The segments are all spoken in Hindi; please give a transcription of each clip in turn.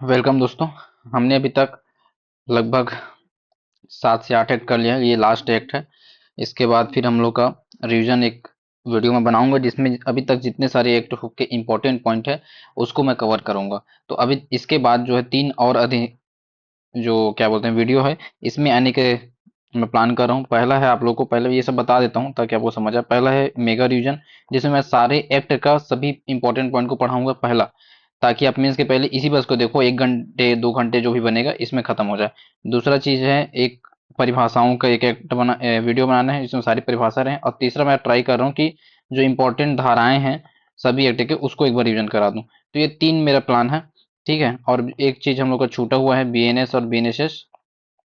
वेलकम दोस्तों। हमने अभी तक लगभग 7 से 8 एक्ट कर लिया है। ये लास्ट एक्ट है। इसके बाद फिर हम लोग का रिवीजन एक वीडियो में बनाऊंगा जिसमें अभी तक जितने सारे एक्ट के इम्पोर्टेंट पॉइंट है उसको मैं कवर करूंगा। तो अभी इसके बाद जो है तीन और अधिक जो क्या बोलते हैं वीडियो है इसमें आने के मैं प्लान कर रहा हूँ। पहला है, आप लोग को पहले ये सब बता देता हूँ ताकि आपको समझ आए। पहला है मेगा रिवीजन, जिसमें मैं सारे एक्ट का सभी इंपॉर्टेंट पॉइंट को पढ़ाऊंगा पहला, ताकि आप मीन्स के पहले इसी बस को देखो, 1 घंटे 2 घंटे जो भी बनेगा इसमें खत्म हो जाए। दूसरा चीज है एक परिभाषाओं का एक एक्ट वीडियो बनाना है जिसमें सारी परिभाषा रहे। और तीसरा मैं ट्राई कर रहा हूँ कि जो इंपॉर्टेंट धाराएं हैं सभी एक्ट के उसको एक बार रिविजन करा दूं। तो ये तीन मेरा प्लान है। ठीक है। और एक चीज हम लोग का छूटा हुआ है, बीएनएस और बीएनएसएस,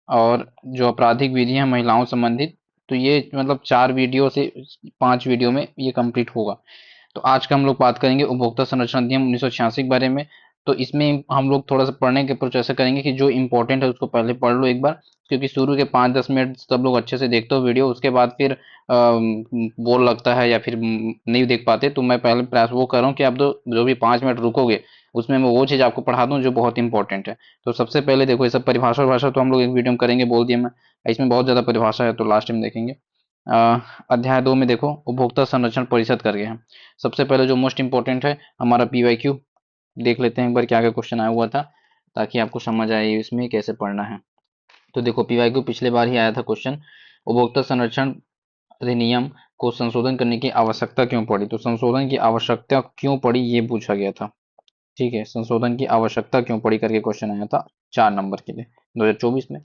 और जो आपराधिक विधि है महिलाओं संबंधित। तो ये मतलब 4 वीडियो से 5 वीडियो में ये कंप्लीट होगा। तो आज का हम लोग बात करेंगे उपभोक्ता संरक्षण अधिनियम 1986 के बारे में। तो इसमें हम लोग थोड़ा सा पढ़ने के प्रोसेस करेंगे कि जो इम्पोर्टेंट है उसको पहले पढ़ लो एक बार, क्योंकि शुरू के 5-10 मिनट सब लोग अच्छे से देखते हो वीडियो, उसके बाद फिर बोर लगता है या फिर नहीं देख पाते। तो मैं पहले प्रयास वो कर रहा हूँ कि आप जो भी 5 मिनट रुकोगे उसमें मैं वो चीज़ आपको पढ़ा दूं जो बहुत इंपॉर्टेंट है। तो सबसे पहले देखो, ये सब परिभाषा भाषा तो हम लोग एक वीडियो में करेंगे, बोल दिया मैं। इसमें बहुत ज़्यादा परिभाषा है तो लास्ट में देखेंगे। अ, अध्याय 2 में देखो उपभोक्ता संरक्षण परिषद करके है। सबसे पहले जो मोस्ट इंपॉर्टेंट है हमारा पीवाईक्यू देख लेते हैं एक बार, क्या क्या क्वेश्चन आया हुआ था ताकि आपको समझ आए इसमें कैसे पढ़ना है। तो देखो पीवाईक्यू पिछले बार ही आया था क्वेश्चन, उपभोक्ता संरक्षण अधिनियम को संशोधन करने की आवश्यकता क्यों पड़ी। तो संशोधन की आवश्यकता क्यों पड़ी ये पूछा गया था। ठीक है, संशोधन की आवश्यकता क्यों पड़ी करके क्वेश्चन आया था 4 नंबर के लिए 2024 में।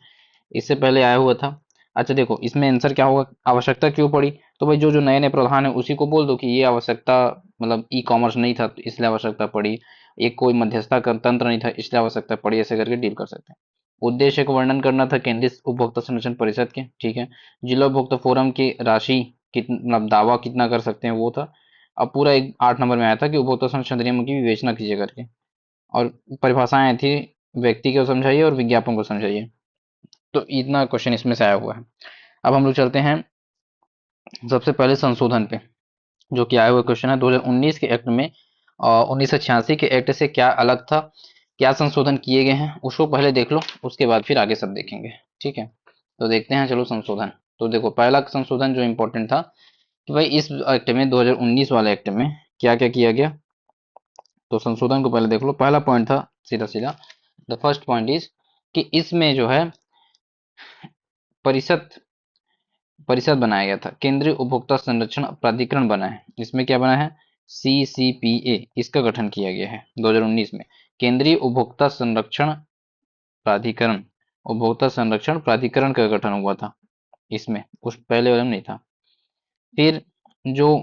इससे पहले आया हुआ था। अच्छा देखो इसमें आंसर क्या होगा, आवश्यकता क्यों पड़ी। तो भाई जो जो नए नए प्रावधान है उसी को बोल दो कि ये आवश्यकता, मतलब ई कॉमर्स नहीं था तो इसलिए आवश्यकता पड़ी, एक कोई मध्यस्थता का तंत्र नहीं था इसलिए आवश्यकता पड़ी, ऐसे करके डील कर सकते हैं। उद्देश्य का वर्णन करना था केंद्रीय उपभोक्ता संरक्षण परिषद के। ठीक है। जिला उपभोक्ता फोरम की राशि कितना, मतलब दावा कितना कर सकते हैं वो था। अब पूरा एक 8 नंबर में आया था कि उपभोक्ता संरक्षण अधिनियम की विवेचना कीजिए करके। और परिभाषाएं थी, व्यक्ति को समझाइए और विज्ञापन को समझाइए। तो इतना क्वेश्चन इसमें से आया हुआ है। अब हम लोग चलते हैं सबसे पहले संशोधन पे, जो कि आया हुआ क्वेश्चन है 2019 के एक्ट में। 1986 के एक्ट से क्या अलग था, क्या संशोधन किए गए हैं उसको पहले देख लो, उसके बाद फिर आगे सब देखेंगे। ठीक है। तो देखते हैं चलो संशोधन। तो देखो पहला संशोधन जो इम्पोर्टेंट था कि भाई इस एक्ट में 2019 वाले एक्ट में क्या क्या किया गया। तो संशोधन को पहले देख लो। पहला पॉइंट था सीधा सीधा, द फर्स्ट पॉइंट इज कि इसमें जो है परिषद परिषद बनाया गया था, केंद्रीय उपभोक्ता संरक्षण प्राधिकरण बना है। इसमें क्या बना है, सीसीपीए, इसका गठन किया गया है 2019 में। केंद्रीय उपभोक्ता संरक्षण प्राधिकरण, उपभोक्ता संरक्षण प्राधिकरण का गठन हुआ था इसमें, उस पहले वाले में नहीं था। फिर जो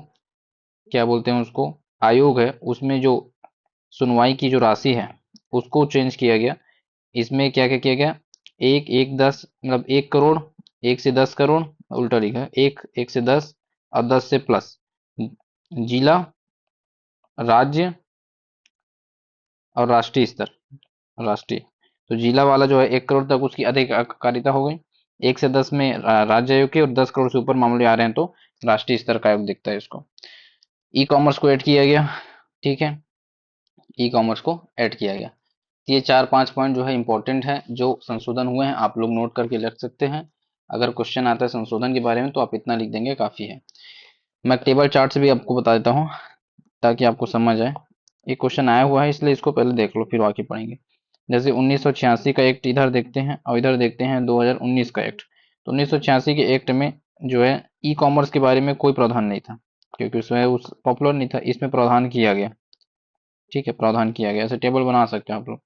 क्या बोलते हैं उसको, आयोग है, उसमें जो सुनवाई की जो राशि है उसको चेंज किया गया। इसमें क्या क्या किया गया, एक एक दस, मतलब 1 करोड़, 1 से 10 करोड़, उल्टा लिखा है, एक एक से 10 और 10 से प्लस, जिला, राज्य और राष्ट्रीय स्तर। राष्ट्रीय, तो जिला वाला जो है 1 करोड़ तक उसकी अधिकारिता हो गई। 1 से 10 में राज्य आयोग के, और 10 करोड़ से ऊपर मामले आ रहे हैं तो राष्ट्रीय स्तर का आयोग दिखता है इसको। ई कॉमर्स को ऐड किया गया। ठीक है, ई कॉमर्स को ऐड किया गया। ये 4-5 पॉइंट जो है इंपॉर्टेंट है जो संशोधन हुए हैं, आप लोग नोट करके रख सकते हैं। अगर क्वेश्चन आता है संशोधन के बारे में तो आप इतना लिख देंगे काफ़ी है। मैं टेबल चार्ट से भी आपको बता देता हूँ ताकि आपको समझ आए। एक क्वेश्चन आया हुआ है इसलिए इसको पहले देख लो फिर बाकी पढ़ेंगे। जैसे 1986 का एक्ट इधर देखते हैं और इधर देखते हैं 2019 का एक्ट। तो 1986 के एक्ट में जो है ई कॉमर्स के बारे में कोई प्रावधान नहीं था, क्योंकि उसमें उस पॉपुलर नहीं था। इसमें प्रावधान किया गया। ठीक है, प्रावधान किया गया, ऐसे टेबल बना सकते हैं आप लोग।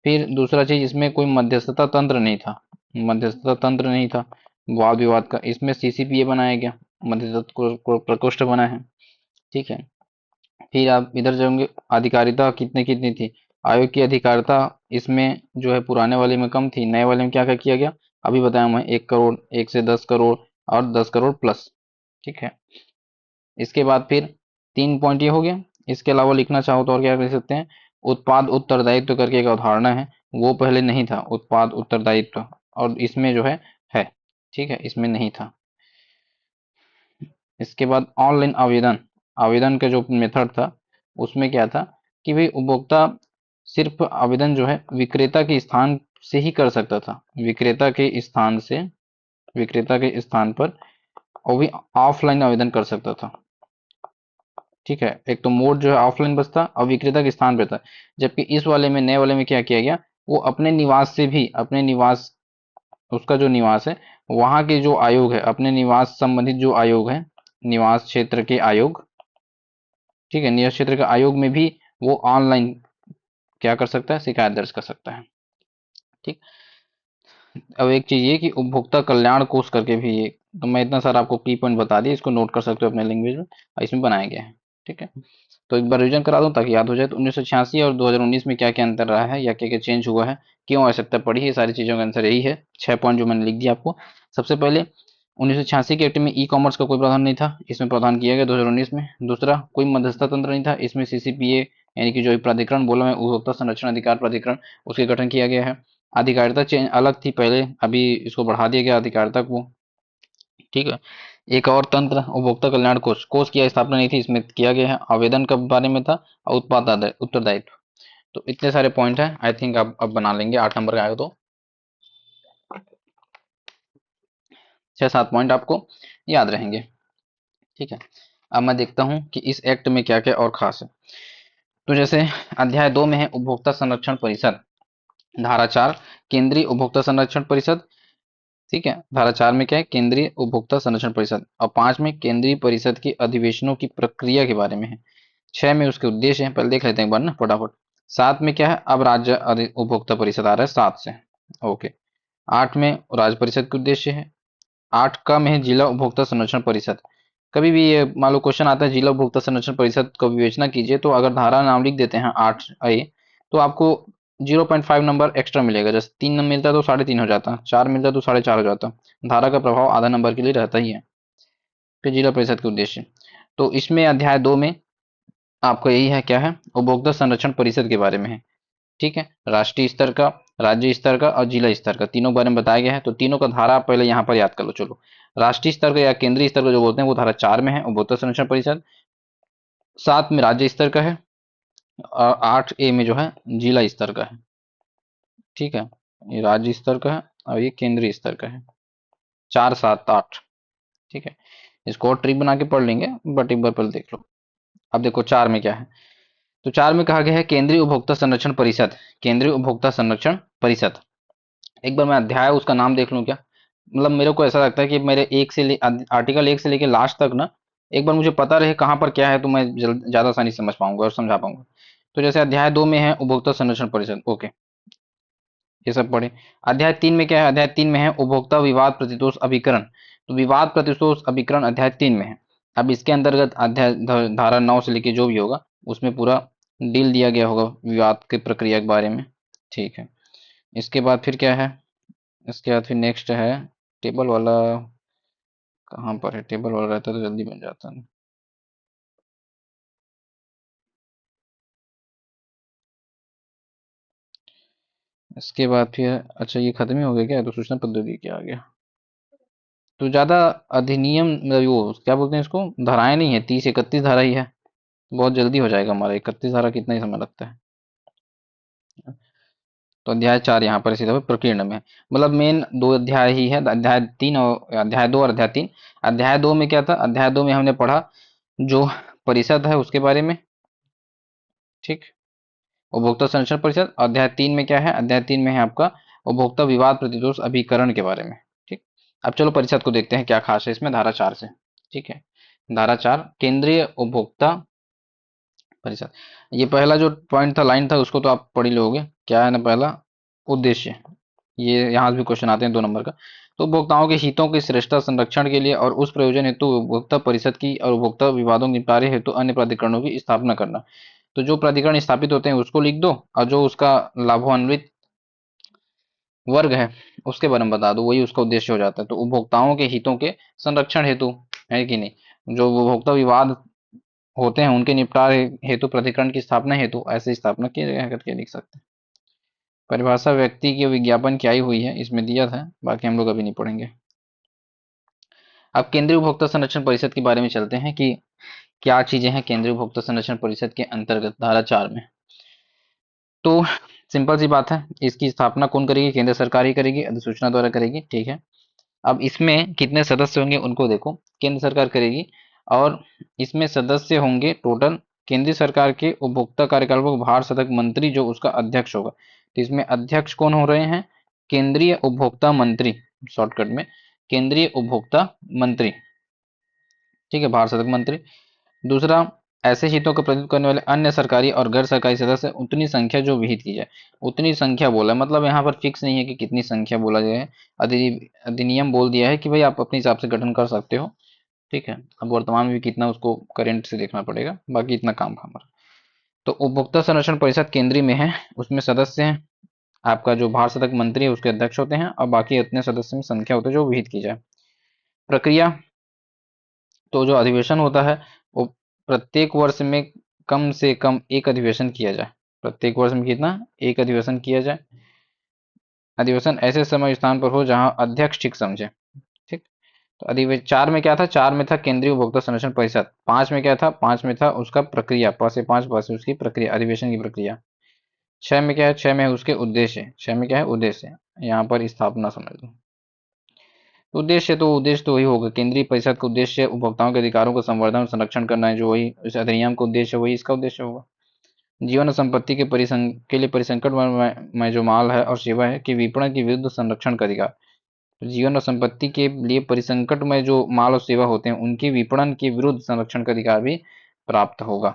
फिर दूसरा चीज, इसमें कोई मध्यस्थता तंत्र नहीं था। मध्यस्थता तंत्र नहीं था वाद विवाद का, इसमें सीसीपीए बनाया गया, मध्यस्थता को प्रकोष्ठ बना है। ठीक है। फिर आप इधर जाओगे, अधिकारिता कितनी कितनी थी, आयोग की अधिकारिता इसमें जो है पुराने वाले में कम थी, नए वाले में क्या क्या किया गया अभी बताया मैं, 1 करोड़, 1 से 10 करोड़ और 10 करोड़ प्लस। ठीक है। इसके बाद फिर 3 पॉइंट ये हो गया। इसके अलावा लिखना चाहो तो और क्या कर सकते हैं, उत्पाद उत्तरदायित्व करके एक अवधारणा है, वो पहले नहीं था, उत्पाद उत्तरदायित्व, और इसमें जो है। ठीक है, इसमें नहीं था। इसके बाद ऑनलाइन आवेदन, आवेदन का जो मेथड था उसमें क्या था कि भाई उपभोक्ता सिर्फ आवेदन जो है विक्रेता के स्थान से ही कर सकता था, विक्रेता के स्थान से, विक्रेता के स्थान पर, और भी ऑफलाइन आवेदन कर सकता था। ठीक है, एक तो मोड जो है ऑफलाइन बचता और विक्रेता के स्थान पे था। जबकि इस वाले में, नए वाले में क्या किया गया, वो अपने निवास से भी, अपने निवास, उसका जो निवास है वहां के जो आयोग है, अपने निवास संबंधित जो आयोग है, निवास क्षेत्र के आयोग, ठीक है, निवास क्षेत्र के आयोग में भी वो ऑनलाइन क्या कर सकता है, शिकायत दर्ज कर सकता है। ठीक। अब एक चीज ये कि उपभोक्ता कल्याण कोष करके भी ये, तो मैं इतना सारा आपको की पॉइंट बता दिया, इसको नोट कर सकते हो अपने लैंग्वेज में, और इसमें बनाया गया है। ठीक है, तो एक बार रिवीजन करा दूं ताकि याद हो जाए। तो 1986 और 2019 में क्या क्या अंतर रहा है या क्या क्या चेंज हुआ है, क्यों आवश्यकता पड़ी है, ये सारी चीजों का आंसर यही है। 6 पॉइंट जो मैंने लिख दिया आपको। सबसे पहले 1986 के एक्ट में ई कॉमर्स का कोई प्रावधान नहीं था, इसमें प्रावधान किया गया 2019 में। दूसरा, कोई मध्यस्थता तंत्र नहीं था, इसमें सीसीपीए यानी कि जो प्राधिकरण बोला मैं, उपभोक्ता संरक्षण अधिकार प्राधिकरण, उसके गठन किया गया है। अधिकारिता चेंज अलग थी पहले, अभी इसको बढ़ा दिया गया अधिकारिता को। ठीक है, एक और तंत्र उपभोक्ता कल्याण कोष, कोष की स्थापना नहीं थी, इसमें किया गया है। आवेदन के बारे में था, और उत्तरदायित्व। तो इतने सारे पॉइंट हैं, आई थिंक आप अब बना लेंगे 8 नंबर का आएगा तो। 6-7 पॉइंट आपको याद रहेंगे। ठीक है, अब मैं देखता हूं कि इस एक्ट में क्या क्या और खास है। तो जैसे अध्याय 2 में है उपभोक्ता संरक्षण परिषद, धारा 4 केंद्रीय उपभोक्ता संरक्षण परिषद। ठीक है, धारा 4 में क्या है, केंद्रीय उपभोक्ता संरक्षण परिषद, और 5 में केंद्रीय परिषद के अधिवेशनों की प्रक्रिया के बारे में है। 6 में उसके उद्देश्य है, पहले देख लेते हैं एक बार ना फटाफट। 7 में क्या है, अब राज्य उपभोक्ता परिषद आ रहा है 7 से। ओके। 8 में राज्य परिषद के उद्देश्य है। 8 का में है जिला उपभोक्ता संरक्षण परिषद। कभी भी ये मान लो क्वेश्चन आता है जिला उपभोक्ता संरक्षण परिषद को विवेचना कीजिए, तो अगर धारा नाम लिख देते हैं 8A, तो आपको 0.5 नंबर एक्स्ट्रा मिलेगा। जैसे 3 नंबर मिलता है तो 3.5 हो जाता, 4 मिलता है तो 4.5 हो जाता। धारा का प्रभाव आधा नंबर के लिए रहता ही है। फिर जिला परिषद के उद्देश्य, तो इसमें अध्याय 2 में आपको यही है, क्या है, उपभोक्ता संरक्षण परिषद के बारे में है। ठीक है, राष्ट्रीय स्तर का, राज्य स्तर का और जिला स्तर का, तीनों बारे में बताया गया है। तो तीनों का धारा आप पहले यहाँ पर याद कर लो। चलो, राष्ट्रीय स्तर का या केंद्रीय स्तर का जो बोलते हैं वो धारा 4 में है, उपभोक्ता संरक्षण परिषद। 7 में राज्य स्तर का है, और 8A में जो है जिला स्तर का है। ठीक है, ये राज्य स्तर का है और ये केंद्रीय स्तर का है। 4, 7, 8। ठीक है, इसको और ट्रिक बना के पढ़ लेंगे, बट एक बार पहले देख लो। अब देखो 4 में क्या है। तो 4 में कहा गया है केंद्रीय उपभोक्ता संरक्षण परिषद, केंद्रीय उपभोक्ता संरक्षण परिषद। एक बार मैं अध्याय उसका नाम देख लूं क्या, मतलब मेरे को ऐसा लगता है कि मेरे आर्टिकल 1 से लेके लास्ट तक ना, एक बार मुझे पता रहे कहाँ पर क्या है, तो मैं ज्यादा आसानी से समझ पाऊंगा और समझा पाऊंगा। तो जैसे अध्याय 2 में है उपभोक्ता संरक्षण परिषद, ओके, ये सब पढ़े। अध्याय 3 में क्या है, अध्याय 3 में है उपभोक्ता विवाद प्रतितोष अभिकरण। तो विवाद प्रतितोष अभिकरण अध्याय 3 में है। अब इसके अंतर्गत अध्याय धारा 9 से लेके जो भी होगा उसमें पूरा डील दिया गया होगा विवाद की प्रक्रिया के बारे में। ठीक है, इसके बाद फिर क्या है, इसके बाद फिर नेक्स्ट है टेबल वाला। कहाँ पर है टेबल वाला, रहता तो जल्दी बन जाता है। इसके बाद फिर, अच्छा ये खत्म ही हो गया क्या, तो सूचना प्रौद्योगिकी क्या आ गया। तो ज्यादा अधिनियम मतलब वो क्या बोलते हैं इसको, धाराएं नहीं है, 30-31 धारा ही है। बहुत जल्दी हो जाएगा हमारा, 31 धारा कितना ही समय लगता है। तो अध्याय 4 यहाँ पर सीधा प्रकीर्ण में है। मतलब मेन 2 अध्याय ही है, अध्याय 3 और अध्याय 2 और अध्याय 3। अध्याय 2 में क्या था, अध्याय 2 में हमने पढ़ा जो परिषद है उसके बारे में। ठीक, उपभोक्ता संरक्षण परिषद। अध्याय 3 में क्या है, अध्याय 3 में है आपका उपभोक्ता विवाद प्रतिदोष अभिकरण के बारे में। ठीक, अब चलो परिषद को देखते हैं क्या खास है इसमें, धारा 4 से। ठीक है, धारा 4 केंद्रीय उपभोक्ता परिषद। ये पहला जो पॉइंट था, लाइन था, उसको तो आप पढ़ ही लोगे। क्या है ना, पहला उद्देश्य, ये यहाँ भी क्वेश्चन आते हैं 2 नंबर का। तो उपभोक्ताओं के हितों के श्रेष्ठता संरक्षण के लिए और उस प्रयोजन हेतु उपभोक्ता परिषद की और उपभोक्ता विवादों के निपटारे हेतु अन्य प्राधिकरणों की स्थापना करना। तो जो प्राधिकरण स्थापित होते हैं उसको लिख दो, और जो उसका लाभान्वित वर्ग है उसके बारे में बता दो, वही उसका उद्देश्य हो जाता है। तो उपभोक्ताओं के हितों के संरक्षण हेतु, है कि नहीं, जो उपभोक्ता विवाद होते हैं उनके निपटारे हेतु प्राधिकरण की स्थापना हेतु ऐसे स्थापना की गया करके लिख सकते हैं। परिभाषा व्यक्ति के विज्ञापन की आई हुई है, इसमें दिया था, बाकी हम लोग अभी नहीं पढ़ेंगे। अब केंद्रीय उपभोक्ता संरक्षण परिषद के बारे में चलते हैं कि क्या चीजें हैं केंद्रीय उपभोक्ता संरक्षण परिषद के अंतर्गत, धारा 4 में। तो सिंपल सी बात है, इसकी स्थापना कौन करेगी? केंद्र सरकार ही करेगी, अधिसूचना द्वारा करेगी, ठीक है। अब इसमें कितने सदस्य होंगे उनको देखो, केंद्र सरकार करेगी, और इसमें सदस्य होंगे टोटल केंद्रीय सरकार के उपभोक्ता कार्यकलापों भारत सतत मंत्री, जो उसका अध्यक्ष होगा। तो इसमें अध्यक्ष कौन हो रहे हैं? केंद्रीय उपभोक्ता मंत्री, शॉर्टकट में केंद्रीय उपभोक्ता मंत्री, ठीक है, भारत सतत मंत्री। दूसरा, ऐसे हितों का प्रतिनिधित्व करने वाले अन्य सरकारी और गैर सरकारी सदस्य उतनी संख्या जो विहित की जाए। उतनी संख्या बोला मतलब यहाँ पर फिक्स नहीं है कि कितनी संख्या बोला जाए है। अधिनियम बोल दिया है कि भाई आप अपने हिसाब से गठन कर सकते हो, ठीक है। अब वर्तमान में भी कितना, उसको करंट से देखना पड़ेगा, बाकी इतना काम है हमारा। तो उपभोक्ता संरक्षण परिषद केंद्रीय में है, उसमें सदस्य हैं आपका जो भारत सरकार मंत्री है उसके अध्यक्ष होते हैं, और बाकी इतने सदस्य में संख्या होती है जो विहित की जाए। प्रक्रिया, तो जो अधिवेशन होता है वो प्रत्येक वर्ष में कम से कम एक अधिवेशन किया जाए। प्रत्येक वर्ष में कितना? एक अधिवेशन किया जाए। अधिवेशन ऐसे समय स्थान पर हो जहां अध्यक्ष ठीक समझे, ठीक। तो अधिवेशन 4 में क्या था? 4 में था केंद्रीय उपभोक्ता संरक्षण परिषद। 5 में क्या था? 5 में था उसका प्रक्रिया, प से 5, प से उसकी प्रक्रिया, अधिवेशन की प्रक्रिया। 6 में क्या है? 6 में है उसके उद्देश्य। 6 में क्या है? उद्देश्य। यहाँ पर स्थापना समझ लो। उद्देश्य तो वही होगा, केंद्रीय परिषद का उद्देश्य उपभोक्ताओं के अधिकारों को संवर्धन और संरक्षण करना है, जो वही इस अधिनियम का उद्देश्य है, वही इसका उद्देश्य होगा। जीवन और संपत्ति के लिए परिसंकट में जो माल है और सेवा है कि विपणन के विरुद्ध संरक्षण का अधिकार। तो जीवन और संपत्ति के लिए परिसंकट में जो माल और सेवा होते हैं उनके विपणन के विरुद्ध संरक्षण का अधिकार भी प्राप्त होगा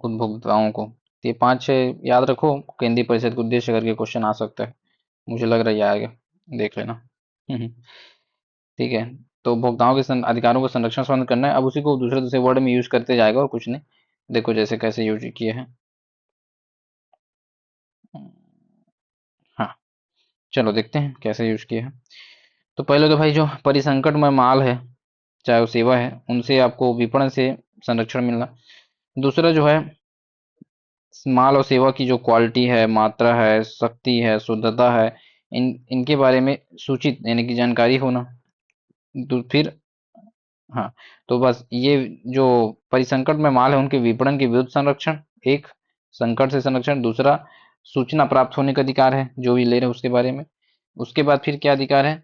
उपभोक्ताओं को। तो ये 5-6 याद रखो, केंद्रीय परिषद का उद्देश्य करके क्वेश्चन आ सकता है, मुझे लग रहा है ये आएगा, देख लेना। ठीक है। तो उपभोक्ताओं के अधिकारों को संरक्षण संबंध करना है। अब उसी को दूसरे दूसरे वर्ड में यूज करते जाएगा और कुछ नहीं। देखो जैसे कैसे यूज किए हैं। हाँ, चलो देखते हैं कैसे यूज किए हैं। तो पहले तो भाई जो परिसंकट में माल है चाहे वो सेवा है उनसे आपको विपणन से संरक्षण मिलना। दूसरा जो है माल और सेवा की जो क्वालिटी है, मात्रा है, शक्ति है, शुद्धता है, इनके बारे में सूचित यानी कि जानकारी होना। तो फिर हाँ, तो बस ये जो परिसंकट में माल है उनके विपणन के विरुद्ध संरक्षण, एक संकट से संरक्षण। दूसरा, सूचना प्राप्त होने का अधिकार है जो भी ले रहे हैं उसके बारे में। उसके बाद फिर क्या अधिकार है?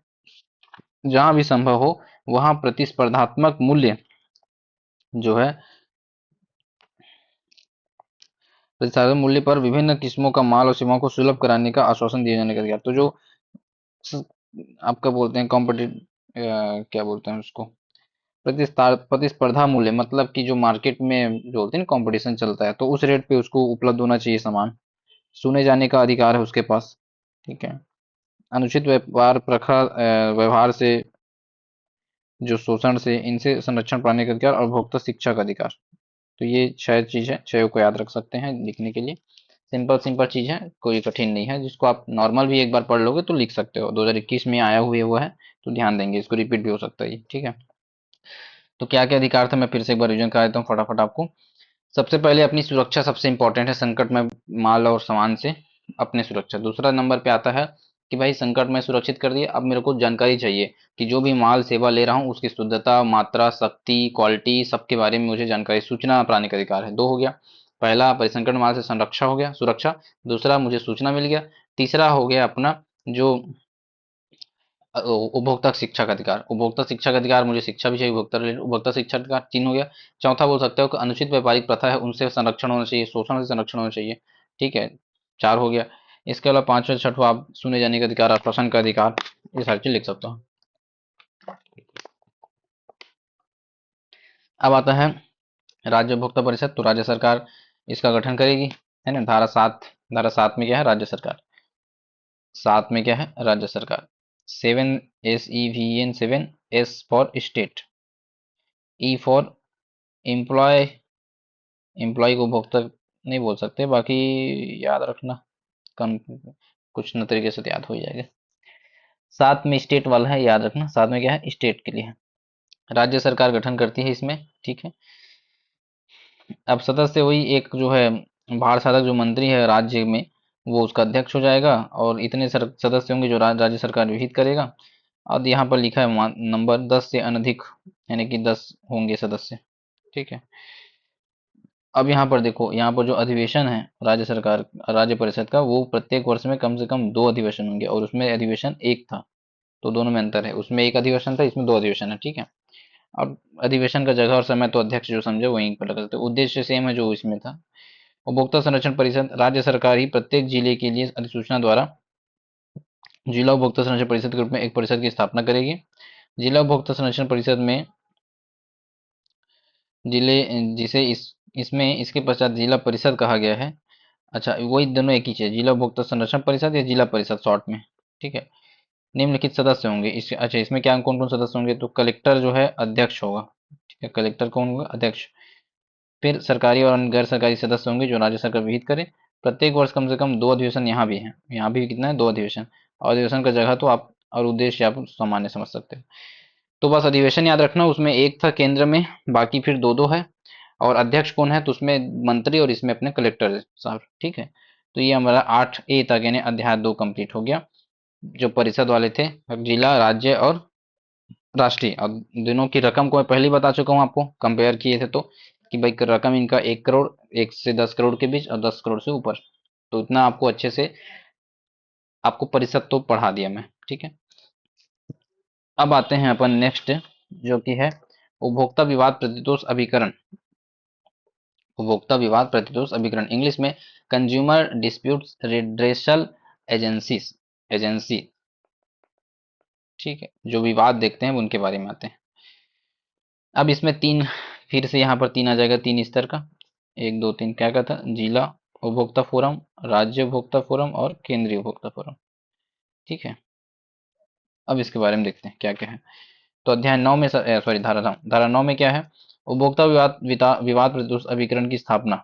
जहां भी संभव हो वहां प्रतिस्पर्धात्मक मूल्य जो है, प्रतिस्पर्धात्मक मूल्य पर विभिन्न किस्मों का माल और सेवाओं को सुलभ कराने का आश्वासन दिए जाने का अधिकार। तो जो स- आपका बोलते हैं कॉम्पिटिट क्या बोलते हैं उसको, प्रतिस्पर्धा मूल्य, मतलब कि जो मार्केट में जो होते हैं ना कंपटीशन चलता है तो उस रेट पे उसको उपलब्ध होना चाहिए सामान। सुने जाने का अधिकार है उसके पास, ठीक है। अनुचित व्यापार प्रखा व्यवहार से, जो शोषण से, इनसे संरक्षण पाने का अधिकार, और उपभोक्ता शिक्षा का अधिकार। तो ये 6 चीज है, 6 को याद रख सकते हैं लिखने के लिए। सिंपल सिंपल चीज है, कोई कठिन नहीं है, जिसको आप नॉर्मल भी एक बार पढ़ लोगे तो लिख सकते हो। 2021 में आया हुआ है वो है, तो ध्यान देंगे, इसको रिपीट भी हो सकता है ये, ठीक है। तो क्या क्या अधिकार था मैं फिर से एक बार रिविजन करा देता हूँ फटाफट आपको। सबसे पहले अपनी सुरक्षा सबसे इंपॉर्टेंट है, संकट में माल और सामान से अपने सुरक्षा। दूसरा नंबर पे आता है कि भाई संकट में सुरक्षित कर दिया, अब मेरे को जानकारी चाहिए कि जो भी माल सेवा ले रहा हूँ उसकी शुद्धता, मात्रा, शक्ति, क्वालिटी, सबके बारे में मुझे जानकारी, सूचना पाने का अधिकार है। दो हो गया, पहला परिसंकट माल से संरक्षा हो गया, सुरक्षा। दूसरा मुझे सूचना मिल गया। तीसरा हो गया अपना जो उपभोक्ता शिक्षा का अधिकार, उपभोक्ता शिक्षा का अधिकार, मुझे शिक्षा भी चाहिए उपभोक्ता रिलेटेड, उपभोक्ता शिक्षा का अधिकार 3 हो गया। चौथा बोल सकते हो कि अनुचित व्यापारिक प्रथा है उनसे संरक्षण होना चाहिए, शोषण से संरक्षण होना चाहिए, ठीक है, 4 हो गया। इसके अलावा पांचवा छठवा आप सुने जाने का अधिकार, आश्वासन का अधिकार, ये सारी चीज लिख सकता हूँ। अब आता है राज्य उपभोक्ता परिषद। तो राज्य सरकार इसका गठन करेगी, है ना। धारा 7, धारा 7 में क्या है? राज्य सरकार। 7 में क्या है? राज्य सरकार। 7 SEVN 7, S for state, E for employ, employ को उपभोक्ता नहीं बोल सकते, बाकी याद रखना, कम कुछ न तरीके से तो याद हो ही जाएगा। 7 में स्टेट वाला है, याद रखना, 7 में क्या है? स्टेट के लिए है। राज्य सरकार गठन करती है इसमें, ठीक है। अब सदस्य वही एक जो है भारत साधक जो मंत्री है राज्य में, वो उसका अध्यक्ष हो जाएगा, और इतने सदस्य होंगे जो राज्य सरकार विहित करेगा। अब यहाँ पर लिखा है नंबर 10 से अनधिक, यानी कि 10 होंगे सदस्य, ठीक है। अब यहाँ पर देखो, यहाँ पर जो अधिवेशन है राज्य सरकार, राज्य परिषद का, वो प्रत्येक वर्ष में कम से कम 2 अधिवेशन होंगे, और उसमें अधिवेशन एक था, तो दोनों में अंतर है, उसमें एक अधिवेशन था, इसमें 2 अधिवेशन है, ठीक है। अब अधिवेशन का जगह और समय तो अध्यक्ष जो समझे वहीं पर लगा सकते, उद्देश्य सेम है जो इसमें था। उपभोक्ता संरक्षण परिषद, राज्य सरकार ही प्रत्येक जिले के लिए अधिसूचना द्वारा जिला उपभोक्ता संरक्षण परिषद के रूप में एक परिषद की स्थापना करेगी। जिला उपभोक्ता संरक्षण परिषद में जिले, जिसे इसमें इसके पश्चात जिला परिषद कहा गया है। अच्छा, वही दोनों एक ही चीज, जिला उपभोक्ता संरक्षण परिषद या जिला परिषद शॉर्ट में, ठीक है। निम्नलिखित सदस्य होंगे इस, अच्छा इसमें क्या कौन कौन सदस्य होंगे, तो कलेक्टर जो है अध्यक्ष होगा, ठीक है, कलेक्टर कौन होगा, अध्यक्ष। फिर सरकारी और गैर सरकारी सदस्य होंगे जो राज्य सरकार विहित करे। प्रत्येक वर्ष कम से कम 2 अधिवेशन, यहाँ भी है, यहाँ भी कितना है, 2 अधिवेशन। और अधिवेशन का जगह तो आप और उद्देश्य आप सामान्य समझ सकते हो। तो बस अधिवेशन याद रखना, उसमें एक था केंद्र में, बाकी फिर दो दो है। और अध्यक्ष कौन है, तो उसमें मंत्री और इसमें अपने कलेक्टर साहब, ठीक है। तो ये हमारा 8A तक यानी अध्याय 2 कंप्लीट हो गया, जो परिषद वाले थे, जिला, राज्य और राष्ट्रीय। और दोनों की रकम को मैं पहले ही बता चुका हूँ आपको, कंपेयर किए थे तो, कि भाई रकम इनका 1 करोड़, 1 से 10 करोड़ के बीच, और 10 करोड़ से ऊपर। तो इतना आपको अच्छे से, आपको परिषद तो पढ़ा दिया मैं, ठीक है। अब आते हैं अपन नेक्स्ट, जो कि है उपभोक्ता विवाद प्रतितोष अभिकरण। उपभोक्ता विवाद प्रतितोष अभिकरण, इंग्लिश में consumer disputes redressal agencies, agency, ठीक है। जो विवाद देखते हैं उनके बारे में आते हैं। अब इसमें तीन, फिर से यहाँ पर तीन आ जाएगा, तीन स्तर का, एक दो तीन, क्या क्या था, जिला उपभोक्ता फोरम, राज्य उपभोक्ता फोरम और केंद्रीय उपभोक्ता फोरम, ठीक है। अब इसके बारे में देखते हैं क्या क्या है। तो अध्याय 9 में, सॉरी धारा 9 में क्या है, उपभोक्ता विवाद विवाद प्रतिरोध अभिकरण की स्थापना।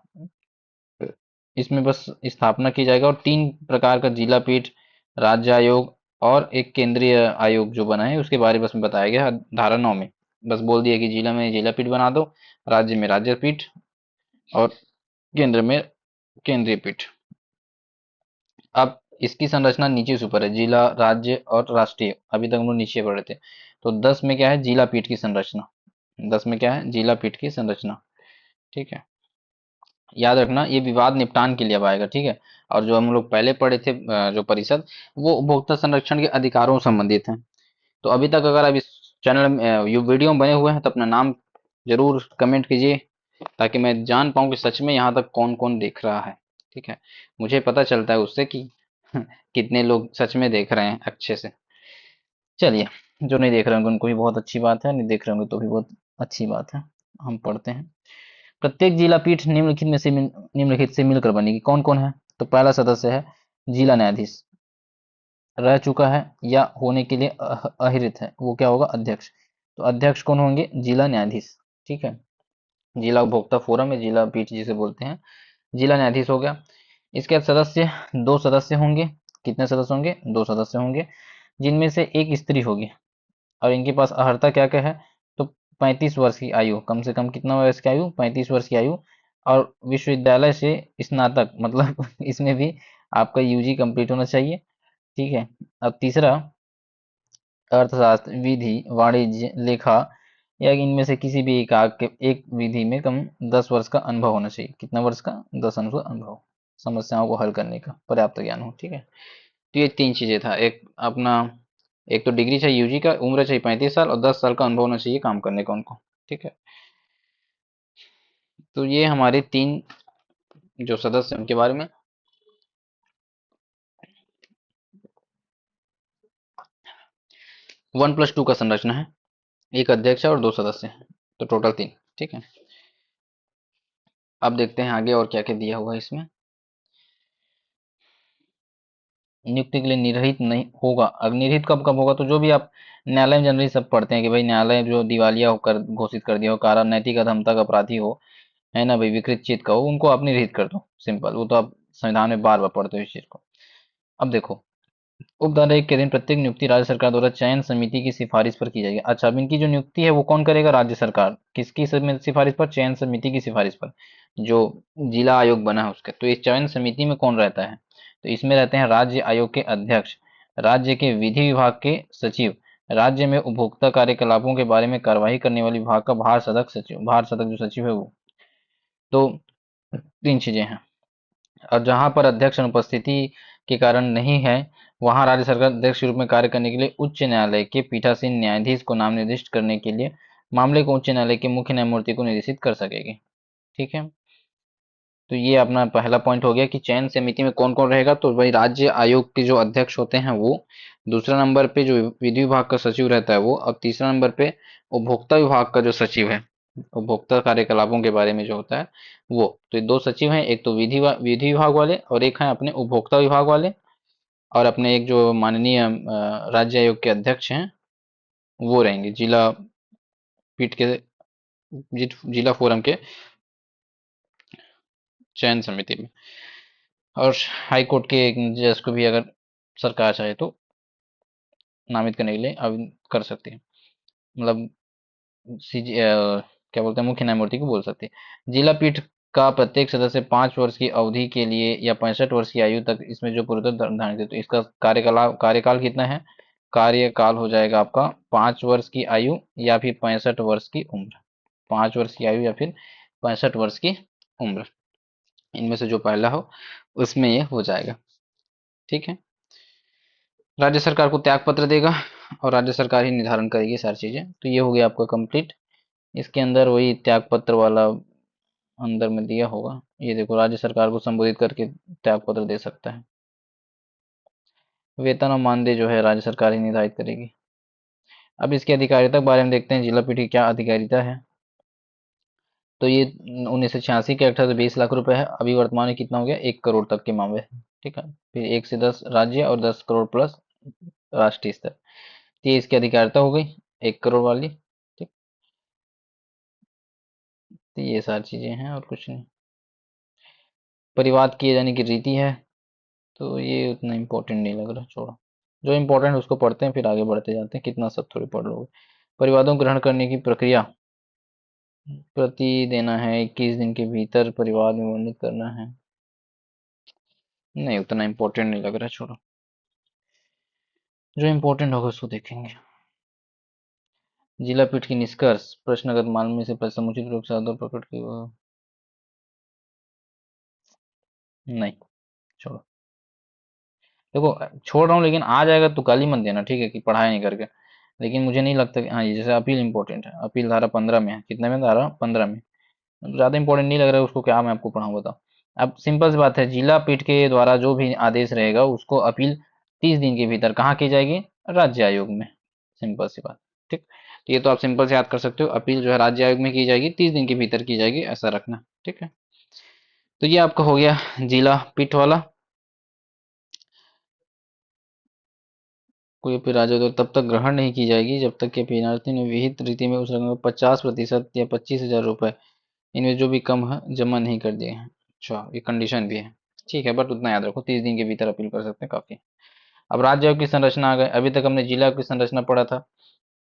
इसमें बस स्थापना की जाएगा, और 3 प्रकार का जिला पीठ, राज्य आयोग और एक केंद्रीय आयोग जो बना है उसके बारे में बस में बताया गया है धारा 9 में। बस बोल दिया कि जिला में जिला पीठ बना दो, राज्य में राज्य पीठ, और केंद्र में केंद्रीय पीठ। अब इसकी संरचना नीचे से ऊपर है, जिला, राज्य और राष्ट्रीय, अभी तक हम लोग नीचे पढ़े थे। तो 10 में क्या है, जिला पीठ की संरचना, 10 में क्या है, जिला पीठ की संरचना, ठीक है। याद रखना ये विवाद निपटान के लिए अब आएगा, ठीक है। और जो हम लोग पहले पढ़े थे जो परिषद, वो उपभोक्ता संरक्षण के अधिकारों से संबंधित है। तो अभी तक अगर आप इस चैनल में ये वीडियो में बने हुए हैं तो अपना नाम जरूर कमेंट कीजिए, ताकि मैं जान पाऊँ कि सच में यहाँ तक कौन कौन देख रहा है, ठीक है। मुझे पता चलता है उससे कि कितने लोग सच में देख रहे हैं अच्छे से। चलिए, जो नहीं देख रहे होंगे उनको भी बहुत अच्छी बात है, नहीं देख रहे होंगे तो भी बहुत अच्छी बात है। हम पढ़ते हैं। प्रत्येक जिला पीठ निम्नलिखित से मिलकर बनेगी, कौन कौन है, तो पहला सदस्य है जिला न्यायाधीश, रह चुका है या होने के लिए अहिरित है, वो क्या होगा, अध्यक्ष। तो अध्यक्ष कौन होंगे, जिला न्यायाधीश, ठीक है। जिला उपभोक्ता फोरम या जिला पीठ जिसे बोलते हैं, जिला न्यायाधीश हो गया। इसके बाद सदस्य, 2 सदस्य होंगे, कितने सदस्य होंगे, 2 सदस्य होंगे, जिनमें से एक स्त्री होगी, और इनके पास अर्हता क्या क्या है, तो 35 वर्ष की आयु, कम से कम कितना वर्ष की आयु, 35 वर्ष की आयु, और विश्वविद्यालय से स्नातक, मतलब इसमें भी आपका यूजी कंप्लीट होना चाहिए, ठीक है। अब तीसरा, अर्थशास्त्र, विधि, वाणिज्य, लेखा या इनमें से किसी भी एक विधि में कम 10 वर्ष का अनुभव होना चाहिए, कितना वर्ष का, 10 वर्ष का अनुभव, समस्याओं को हल करने का पर्याप्त ज्ञान हो, ठीक है। तो ये 3 चीजें था, एक अपना, एक तो डिग्री चाहिए यूजी का, उम्र चाहिए 35 साल, और 10 साल का अनुभव होना चाहिए काम करने का उनको, ठीक है। तो ये हमारे 3 जो सदस्य हैं उनके बारे में। 1+2 का संरचना है, एक अध्यक्ष है और 2 सदस्य हैं, तो टोटल 3, ठीक है। अब देखते हैं आगे और क्या क्या दिया हुआ है इसमें। नियुक्ति के लिए निर्हित नहीं होगा, अब निर्हित कब कब होगा, तो जो भी आप न्यायालय में जनरली सब पढ़ते हैं कि भाई न्यायालय जो दिवालिया होकर घोषित कर दिया हो, कारण नैतिक अधमता का अपराधी हो, है ना भाई, विकृत चित्त का हो, उनको आप निर्हित कर दो, सिंपल, वो तो आप संविधान में बार बार पढ़ते हो इस चीज को। अब देखो, उपधारा 1 के दिन प्रत्येक नियुक्ति राज्य सरकार द्वारा चयन समिति की सिफारिश पर की जाएगी। अच्छा, अब इनकी जो नियुक्ति है वो कौन करेगा, राज्य सरकार, किसकी सिफारिश पर, चयन समिति की सिफारिश पर, जो जिला आयोग बना है उसके। तो इस चयन समिति में कौन रहता है, तो इसमें रहते हैं राज्य आयोग के अध्यक्ष, राज्य के विधि विभाग के सचिव, राज्य में उपभोक्ता कार्यकलापों के बारे में कार्यवाही करने वाले विभाग का भार सदक सचिव, भार सदक जो सचिव है वो। तो तीन चीजें हैं। और जहां पर अध्यक्ष अनुपस्थिति के कारण नहीं है, वहां राज्य सरकार अध्यक्ष के रूप में कार्य करने के लिए उच्च न्यायालय के पीठासीन न्यायाधीश को नाम निर्दिष्ट करने के लिए मामले को उच्च न्यायालय के मुख्य न्यायमूर्ति को निर्देशित कर सकेगी। ठीक है, तो ये अपना पहला पॉइंट हो गया कि चयन समिति में कौन कौन रहेगा। तो भाई राज्य आयोग के जो अध्यक्ष होते हैं वो, दूसरा नंबर पे जो विधि विभाग का सचिव रहता है वो, और तीसरा नंबर पे उपभोक्ता विभाग का जो सचिव है, उपभोक्ता कार्यकलापों के बारे में जो होता है वो। तो ये दो सचिव हैं, एक तो विधि विभाग वाले और एक है अपने उपभोक्ता विभाग वाले। और अपने एक जो माननीय राज्य आयोग के अध्यक्ष हैं वो रहेंगे जिला पीठ के, जिला फोरम के चयन समिति में। और हाई कोर्ट के एक जज को भी अगर सरकार चाहे तो नामित करने के लिए आवेदन कर सकती है, मतलब क्या बोलते हैं, मुख्य न्यायमूर्ति को बोल सकती है। जिला पीठ का प्रत्येक सदस्य 5 वर्ष की अवधि के लिए या 65 वर्ष की आयु तक इसमें जो पूर्वतः निर्धारित है, तो इसका कार्यकाल कितना है, कार्यकाल हो जाएगा आपका 5 वर्ष की आयु या फिर 65 वर्ष की उम्र। 5 वर्ष की आयु या फिर 65 वर्ष की उम्र, इनमें से जो पहला हो उसमें ये हो जाएगा। ठीक है, राज्य सरकार को त्याग पत्र देगा और राज्य सरकार ही निर्धारण करेगी सारी चीजें। तो ये हो गया आपका कंप्लीट। इसके अंदर वही त्याग पत्र वाला अंदर में दिया होगा, ये देखो, राज्य सरकार को संबोधित करके त्याग पत्र दे सकता है। वेतन और मानदेय जो है राज्य सरकार ही निर्धारित करेगी। अब इसकी अधिकारिता के बारे में देखते हैं, जिला पीठ की क्या अधिकारिता है। तो ये 1986 के एक्ट से 20 लाख रुपए है, अभी वर्तमान में कितना हो गया, 1 करोड़ तक के मामले। ठीक है, फिर 1 से 10 राज्य और 10 करोड़ प्लस राष्ट्रीय स्तर। तो ये इसकी अधिकारिता हो गई 1 करोड़ वाली। ठीक, तो ये सारी चीजें हैं और कुछ नहीं। परिवाद किए जाने की रीति है, तो ये उतना इम्पोर्टेंट नहीं लग रहा, छोड़ो। जो इम्पोर्टेंट उसको पढ़ते हैं फिर आगे बढ़ते जाते हैं, कितना सब थोड़ी पढ़ लोगे। परिवादों को ग्रहण करने की प्रक्रिया, प्रति देना है, 21 दिन के भीतर परिवाद में वर्णित करना है। नहीं, उतना इम्पोर्टेंट नहीं लग रहा, छोड़ो। जो इम्पोर्टेंट होगा उसको देखेंगे। जिला पीठ की निष्कर्ष, प्रश्नगत मामले से समुचित रूप से आदर प्रकट की नहीं, छोड़ो। देखो, छोड़ रहा हूँ लेकिन आ जाएगा तो गाली मत देना, ठीक है, कि पढ़ाई नहीं करके। लेकिन मुझे नहीं लगता कि हाँ, ये जैसे अपील इंपॉर्टेंट है, अपील धारा 15 में है, कितने में, धारा 15 में। ज्यादा इंपॉर्टेंट नहीं लग रहा है उसको, क्या मैं आपको पढ़ाऊँ बताओ। अब सिंपल सी बात है, जिला पीठ के द्वारा जो भी आदेश रहेगा उसको अपील 30 दिन के भीतर कहाँ की जाएगी, राज्य आयोग में। सिंपल सी बात। ठीक, तो ये तो आप सिंपल से याद कर सकते हो, अपील जो है राज्य आयोग में की जाएगी, 30 दिन के भीतर की जाएगी, ऐसा रखना। ठीक है, तो ये आपका हो गया जिला पीठ वाला। कोई अपील राज्य तो तब तक ग्रहण नहीं की जाएगी जब तक कि अपीलार्थी ने विहित रीति में उस रकम में 50% या 25,000 रुपए इनमें जो भी कम है जमा नहीं कर दिए हैं। अच्छा, ये कंडीशन भी है। ठीक है, बट उतना याद रखो, 30 दिन के भीतर अपील कर सकते हैं, काफी। अब राज्य आयोग की संरचना आ गए, अभी तक हमने जिला आयोग की संरचना पढ़ा था।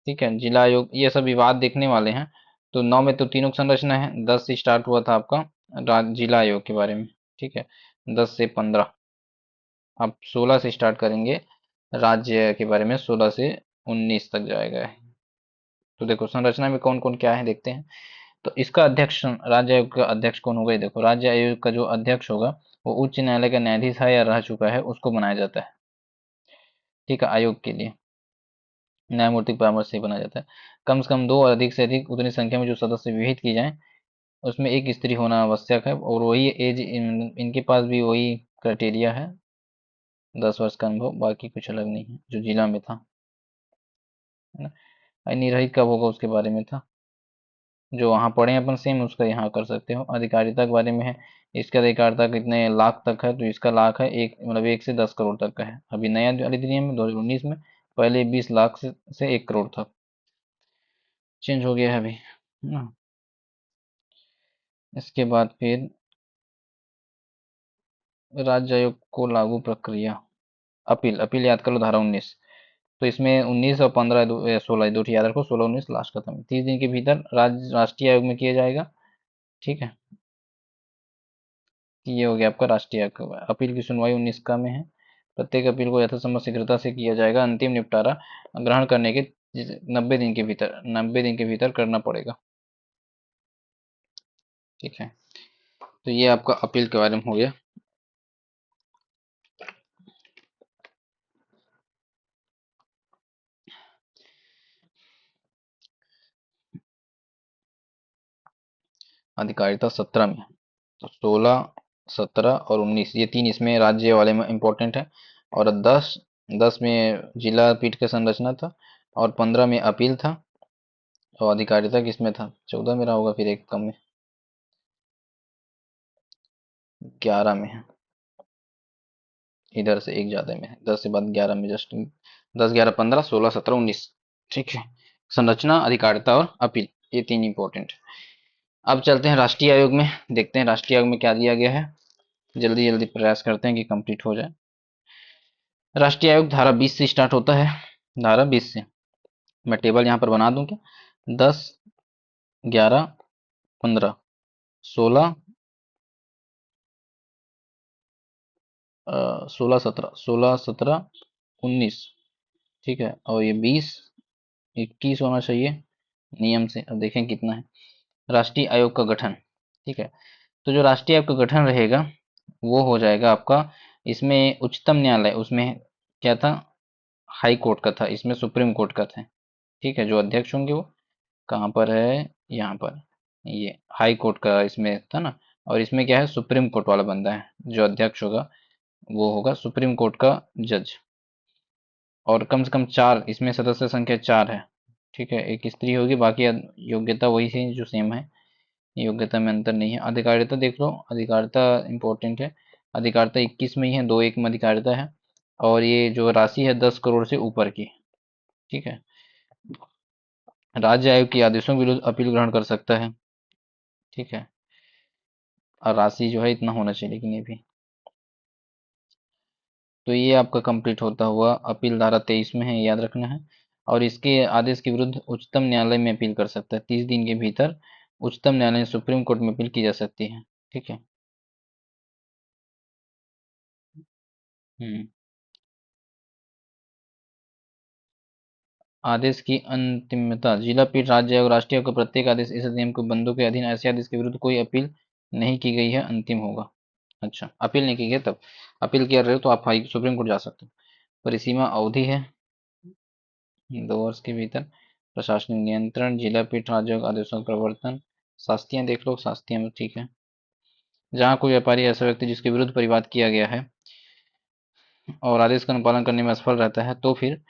ठीक है, जिला आयोग ये सब विवाद देखने वाले हैं। तो 9 में तो तीनों की संरचना है, 10 से स्टार्ट हुआ था आपका जिला आयोग के बारे में। ठीक है, 10 से 15। अब 16 से स्टार्ट करेंगे राज्य के बारे में, 16 से 19 तक जाएगा। तो देखो संरचना में कौन कौन क्या है देखते हैं। तो इसका अध्यक्ष, राज्य आयोग का अध्यक्ष कौन होगा, ये देखो, राज्य आयोग का जो अध्यक्ष होगा वो उच्च न्यायालय का न्यायाधीश है या रह चुका है, उसको बनाया जाता है। ठीक है, आयोग के लिए न्यायमूर्ति के परामर्श से बनाया जाता है। कम से कम दो और अधिक से अधिक उतनी संख्या में जो सदस्य विहित की जाए, उसमें एक स्त्री होना आवश्यक है, और वही एज इनके पास भी वही क्राइटेरिया है, 10 वर्ष का अनुभव, बाकी कुछ अलग नहीं है जो जिला में था, है ना। निर्रहित कब होगा उसके बारे में था, जो वहाँ पढ़े अपन सेम उसका यहाँ कर सकते हो। अधिकारिता के बारे में है, इसका अधिकारिता कितने लाख तक है, तो इसका लाख है एक, मतलब 1 से 10 करोड़ तक का है। अभी नया जो अधिनियम में 2019 में, पहले 20 लाख से 1 करोड़ तक चेंज हो गया है अभी, है ना। इसके बाद फिर राज्य आयोग को लागू प्रक्रिया, अपील, अपील याद कर लो, धारा 19। तो इसमें 19 और 15, 16, दो याद रखो, 16 19 लास्ट खत्म, 30 दिन के भीतर राष्ट्रीय आयोग में किया जाएगा। ठीक है, ये हो गया आपका राष्ट्रीय आयोग। अपील की सुनवाई 19 का में है। प्रत्येक अपील को यथासंभव शीघ्रता से किया जाएगा, अंतिम निपटारा ग्रहण करने के 90 दिन के भीतर, 90 दिन के भीतर करना पड़ेगा। ठीक है, तो ये आपका अपील के बारे में हो गया। अधिकारिता 17 में, तो 16, 17 और 19 ये तीन इसमें राज्य वाले में इम्पोर्टेंट है। और 10 में जिला पीठ का संरचना था, और 15 में अपील था, और अधिकारिता किसमें था, 14 में रहा होगा, फिर एक कम में, 11 में है, इधर से एक ज्यादा में है, 10 से बाद 11 में, जस्ट 10, 11, 15, 16, 17, 19। ठीक है, संरचना, अधिकारिता और अपील, ये तीन इंपॉर्टेंट है। अब चलते हैं राष्ट्रीय आयोग में, देखते हैं राष्ट्रीय आयोग में क्या दिया गया है। जल्दी जल्दी प्रयास करते हैं कि कंप्लीट हो जाए। राष्ट्रीय आयोग धारा 20 से स्टार्ट होता है, धारा 20 से। मैं टेबल यहाँ पर बना दूं क्या, 10, 11, 15, 16, 16, 17, 16, 17, 19। ठीक है, और ये 20, 21 होना चाहिए नियम से। अब देखें कितना है राष्ट्रीय आयोग का गठन। ठीक है, तो जो राष्ट्रीय आयोग का गठन रहेगा वो हो जाएगा आपका, इसमें उच्चतम न्यायालय, उसमें क्या था, हाई कोर्ट का था, इसमें सुप्रीम कोर्ट का था। ठीक है, जो अध्यक्ष होंगे वो कहाँ पर है, यहाँ पर, ये हाई कोर्ट का इसमें था ना। और इसमें क्या है, सुप्रीम कोर्ट वाला बंदा है, जो अध्यक्ष होगा वो होगा सुप्रीम कोर्ट का जज। और कम से कम चार, इसमें सदस्य संख्या चार है। ठीक है, एक स्त्री होगी, बाकी योग्यता वही है जो सेम है, योग्यता में अंतर नहीं है। अधिकारिता देख लो, अधिकारिता इंपॉर्टेंट है। अधिकारिता 21 में ही है, 2 1 में अधिकारिता है। और ये जो राशि है 10 करोड़ से ऊपर की। ठीक है, राज्य आयोग के आदेशों के विरुद्ध अपील ग्रहण कर सकता है। ठीक है, और राशि जो है इतना होना चाहिए, लेकिन ये भी। तो ये आपका कंप्लीट होता हुआ अपील धारा 23 में है, याद रखना है। और इसके आदेश के विरुद्ध उच्चतम न्यायालय में अपील कर सकता है, 30 दिन के भीतर उच्चतम न्यायालय सुप्रीम कोर्ट में अपील की जा सकती है। ठीक है। हम्म आदेश की अंतिमता, जिला पीठ, राज्य और राष्ट्रीय आयोग का प्रत्येक आदेश इस अधिनियम के बंदों के अधीन, ऐसे आदेश के विरुद्ध कोई अपील नहीं की गई है अंतिम होगा। अच्छा, अपील नहीं की गई, तब अपील कर रहे हो तो आप हाई सुप्रीम कोर्ट जा सकते हो। परिसीमा अवधि है 2 वर्ष के भीतर। प्रशासनिक नियंत्रण, जिला पीठ, राज्य के आदेशों का प्रवर्तन। शास्तियाँ देख लो, शास्तियाँ में ठीक है। जहाँ कोई व्यापारी ऐसा व्यक्ति जिसके विरुद्ध परिवाद किया गया है और आदेश का अनुपालन करने में असफल रहता है, तो फिर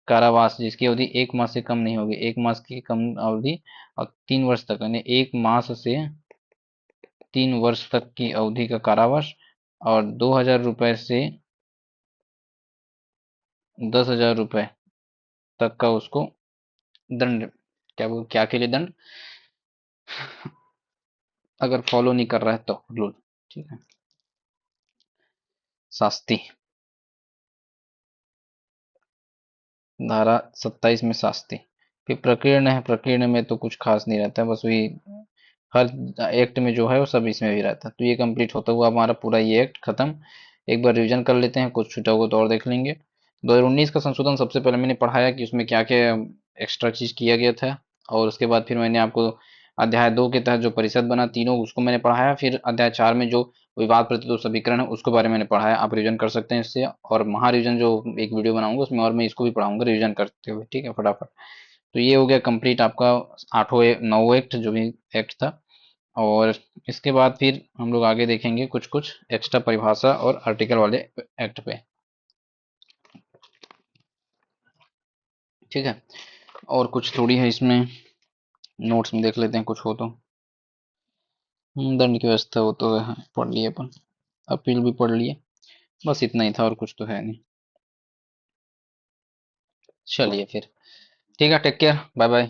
कारावास, जिसकी अवधि 1 मास से कम नहीं होगी, 1 मास की कम अवधि, और 3 वर्ष तक, यानी 1 मास से 3 वर्ष तक की अवधि का कारावास, और 2,000 रुपए से 10,000 रुपए तक का उसको दंड। क्या के लिए दंड, अगर फॉलो नहीं कर रहा है तो रूल। ठीक है, शास्ति, धारा 27 में शास्ति। फिर प्रकीर्ण है, प्रकीर्ण में तो कुछ खास नहीं रहता है, बस वही हर एक्ट में जो है वो सब इसमें भी रहता है। तो ये कंप्लीट होता हुआ हमारा पूरा ये एक्ट खत्म। एक बार रिवीजन कर लेते हैं, कुछ छूटा हुआ तो और देख लेंगे। 2019 का संशोधन सबसे पहले मैंने पढ़ाया कि उसमें क्या क्या एक्स्ट्रा चीज किया गया था। और उसके बाद फिर मैंने आपको अध्याय 2 के तहत जो परिषद बना तीनों उसको मैंने पढ़ाया। फिर अध्याय 4 में जो विवाद प्रतिरोध समीकरण है उसके बारे में मैंने पढ़ाया, आप रिवीजन कर सकते हैं इससे। और महा रिवीजन जो एक वीडियो बनाऊंगा उसमें और मैं इसको भी पढ़ाऊंगा रिवीजन करते हुए। ठीक है, फटाफट। तो ये हो गया कंप्लीट आपका आठों 9 एक्ट जो भी एक्ट था। और इसके बाद फिर हम लोग आगे देखेंगे कुछ कुछ एक्स्ट्रा परिभाषा और आर्टिकल वाले एक्ट पे। ठीक है, और कुछ थोड़ी है इसमें, नोट्स में देख लेते हैं कुछ हो तो। दंड की व्यवस्था हो तो है, पढ़ लिए अपन, अपील भी पढ़ लिए, बस इतना ही था और कुछ तो है नहीं। चलिए फिर, ठीक है, टेक केयर, बाय बाय।